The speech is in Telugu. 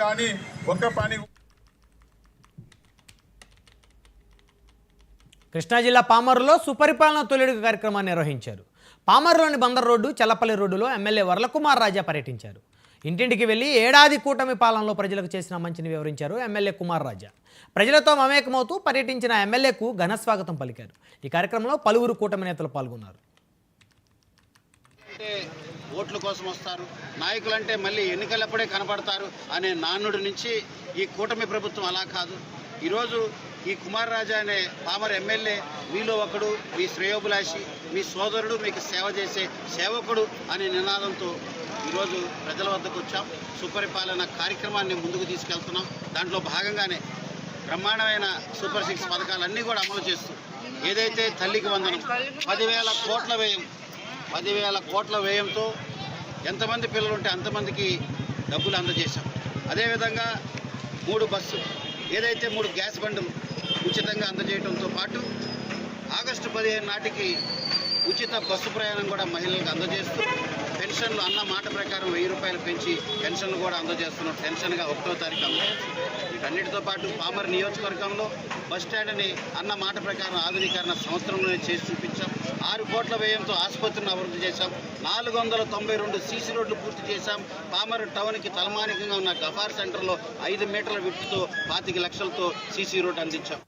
కానీ ఒక్క పని. కృష్ణా జిల్లా పామరులో సుపరిపాలన తొలిడుగు కార్యక్రమాన్ని నిర్వహించారు. పామరులోని బందర్ రోడ్డు, చల్లపల్లి రోడ్డులో ఎమ్మెల్యే వరలకుమార్ రాజా పర్యటించారు. ఇంటింటికి వెళ్లి ఏడాది కూటమి పాలనలో ప్రజలకు చేసిన మంచిని వివరించారు ఎమ్మెల్యే కుమార్ రాజా. ప్రజలతో మమేకమవుతూ పర్యటించిన ఎమ్మెల్యేకు ఘన స్వాగతం పలికారు. ఈ కార్యక్రమంలో పలువురు కూటమి నేతలు పాల్గొన్నారు. ఓట్ల కోసం వస్తారు, నాయకులంటే మళ్ళీ ఎన్నికలప్పుడే కనపడతారు అనే నానుడి నుంచి ఈ కూటమి ప్రభుత్వం అలా కాదు. ఈరోజు ఈ కుమార్ రాజా అనే పామర్ ఎమ్మెల్యే మీలో ఒకడు, మీ శ్రేయోభిలాషి, మీ సోదరుడు, మీకు సేవ చేసే సేవకుడు అనే నినాదంతో ఈరోజు ప్రజల వద్దకు వచ్చాం. సుపరిపాలన కార్యక్రమాన్ని ముందుకు తీసుకెళ్తున్నాం. దాంట్లో భాగంగానే బ్రహ్మాండమైన సూపర్ 6 పథకాలన్నీ కూడా అమలు చేస్తూ ఏదైతే తల్లికి వందనం 10,000 కోట్ల వ్యయం, 10,000 కోట్ల వ్యయంతో ఎంతమంది పిల్లలు ఉంటే అంతమందికి డబ్బులు అందజేశాం. అదేవిధంగా 3 బస్సు, ఏదైతే 3 గ్యాస్ బండ్లు ఉచితంగా అందజేయడంతో పాటు ఆగస్టు 15 నాటికి ఉచిత బస్సు ప్రయాణం కూడా మహిళలకు అందజేస్తూ పెన్షన్లు అన్న మాట ప్రకారం 1000 రూపాయలు పెంచి పెన్షన్లు కూడా అందజేస్తున్నాం. పెన్షన్గా 1వ తారీఖు అందజేస్తున్నాం. వీటన్నిటితో పాటు పామర్ నియోజకవర్గంలో బస్టాండ్ని అన్న మాట ప్రకారం ఆధునీకరణ సంవత్సరంలోనే చేసి చూపించాం. 6 కోట్ల వ్యయంతో ఆసుపత్రిని అభివృద్ధి చేశాం. 492 సీసీ రోడ్లు పూర్తి చేశాం. పామర్ టౌన్కి తలమానికంగా ఉన్న గఫార్ సెంటర్లో 5 మీటర్ల విడ్త్తో 25 లక్షలతో సీసీ రోడ్డు అందించాం.